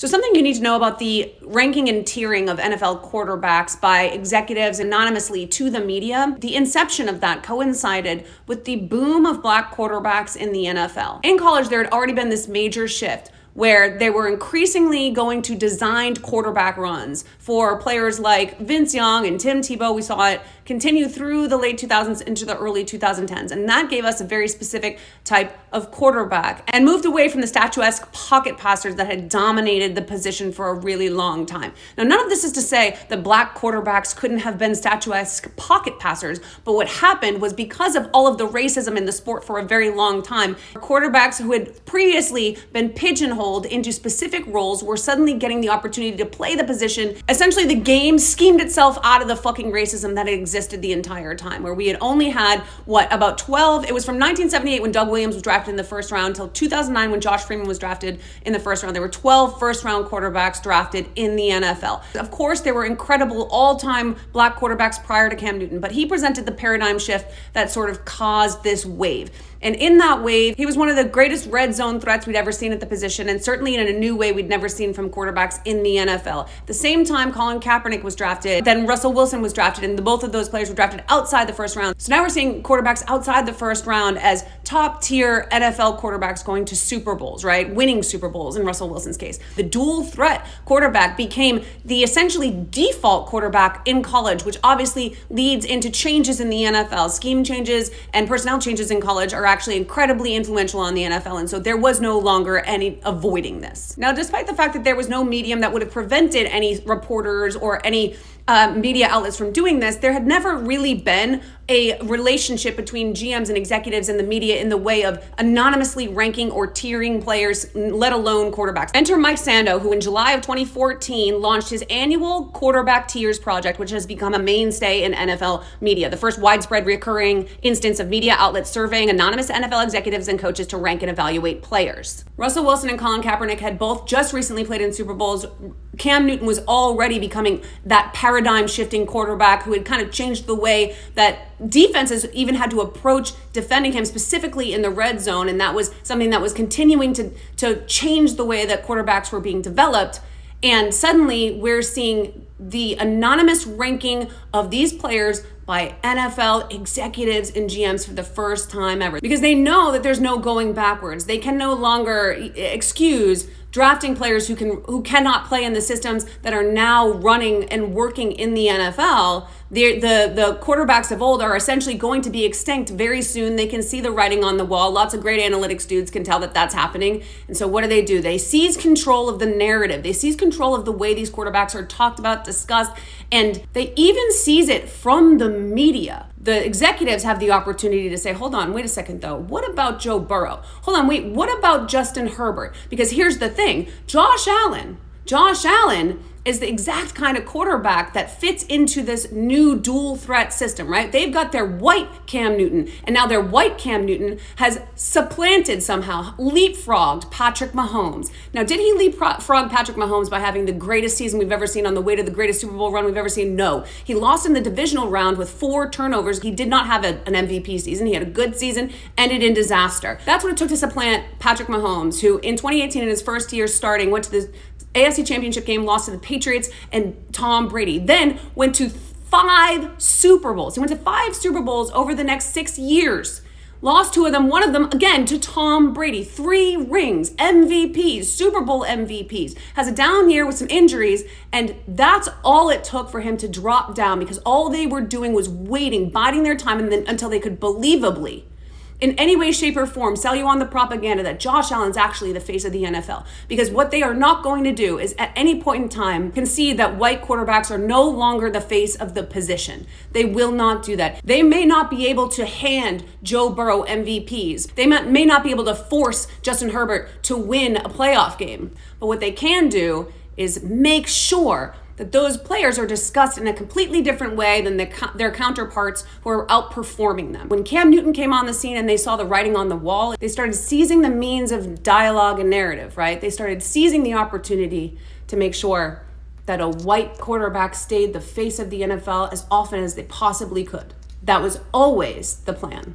So something you need to know about the ranking and tiering of NFL quarterbacks by executives anonymously to the media, the inception of that coincided with the boom of black quarterbacks in the NFL. In college, there had already been this major shift where they were increasingly going to designed quarterback runs for players like Vince Young and Tim Tebow. We saw it continue through the late 2000s into the early 2010s. And that gave us a very specific type of quarterback and moved away from the statuesque pocket passers that had dominated the position for a really long time. Now, none of this is to say that black quarterbacks couldn't have been statuesque pocket passers, but what happened was because of all of the racism in the sport for a very long time, quarterbacks who had previously been pigeonholed into specific roles were suddenly getting the opportunity to play the position. Essentially, the game schemed itself out of the fucking racism that had existed the entire time, where we had only had, about 12, it was from 1978 when Doug Williams was drafted in the first round till 2009 when Josh Freeman was drafted in the first round. There were 12 first-round quarterbacks drafted in the NFL. Of course, there were incredible all-time black quarterbacks prior to Cam Newton, but he presented the paradigm shift that sort of caused this wave. And in that wave, he was one of the greatest red zone threats we'd ever seen at the position, and certainly in a new way we'd never seen from quarterbacks in the NFL. At the same time, Colin Kaepernick was drafted, then Russell Wilson was drafted, and both of those players were drafted outside the first round. So now we're seeing quarterbacks outside the first round as top-tier NFL quarterbacks going to Super Bowls, right? Winning Super Bowls in Russell Wilson's case. The dual threat quarterback became the essentially default quarterback in college, which obviously leads into changes in the NFL. Scheme changes and personnel changes in college are actually incredibly influential on the NFL, and so there was no longer any avoiding this. Now, despite the fact that there was no medium that would have prevented any reporters or any media outlets from doing this, there had never really been a relationship between GMs and executives and the media in the way of anonymously ranking or tiering players, let alone quarterbacks. Enter Mike Sando, who in July of 2014 launched his annual quarterback tiers project, which has become a mainstay in NFL media, the first widespread recurring instance of media outlets surveying anonymous NFL executives and coaches to rank and evaluate players. Russell Wilson and Colin Kaepernick had both just recently played in Super Bowls. Cam Newton was already becoming that paradigm shifting quarterback who had kind of changed the way that defenses even had to approach defending him, specifically in the red zone. And that was something that was continuing to change the way that quarterbacks were being developed. And suddenly we're seeing the anonymous ranking of these players by NFL executives and GMs for the first time ever, because they know that there's no going backwards. They can no longer excuse drafting players who cannot play in the systems that are now running and working in the NFL. The quarterbacks of old are essentially going to be extinct very soon. They can see the writing on the wall. Lots of great analytics dudes can tell that that's happening. And so what do? They seize control of the narrative. They seize control of the way these quarterbacks are talked about, discussed, and they even seize it from the media. The executives have the opportunity to say, hold on, wait a second though. What about Joe Burrow? Hold on, wait, what about Justin Herbert? Because here's the thing, Josh Allen is the exact kind of quarterback that fits into this new dual threat system, right? They've got their white Cam Newton, and now their white Cam Newton has supplanted somehow, leapfrogged Patrick Mahomes. Now, did he leapfrog Patrick Mahomes by having the greatest season we've ever seen on the way to the greatest Super Bowl run we've ever seen? No. He lost in the divisional round with 4 turnovers. He did not have an MVP season. He had a good season, ended in disaster. That's what it took to supplant Patrick Mahomes, who in 2018 in his first year starting went to the AFC Championship game, lost to the Patriots and Tom Brady, then went to 5 Super Bowls. He went to 5 Super Bowls over the next 6 years. Lost 2 of them, one of them, again, to Tom Brady. 3 rings, MVPs, Super Bowl MVPs. Has a down year with some injuries, and that's all it took for him to drop down, because all they were doing was waiting, biding their time, and then until they could believably, in any way, shape, or form, sell you on the propaganda that Josh Allen's actually the face of the NFL. Because what they are not going to do is at any point in time concede that white quarterbacks are no longer the face of the position. They will not do that. They may not be able to hand Joe Burrow MVPs. They may not be able to force Justin Herbert to win a playoff game. But what they can do is make sure that those players are discussed in a completely different way than their counterparts who are outperforming them. When Cam Newton came on the scene and they saw the writing on the wall, they started seizing the means of dialogue and narrative, right? They started seizing the opportunity to make sure that a white quarterback stayed the face of the NFL as often as they possibly could. That was always the plan.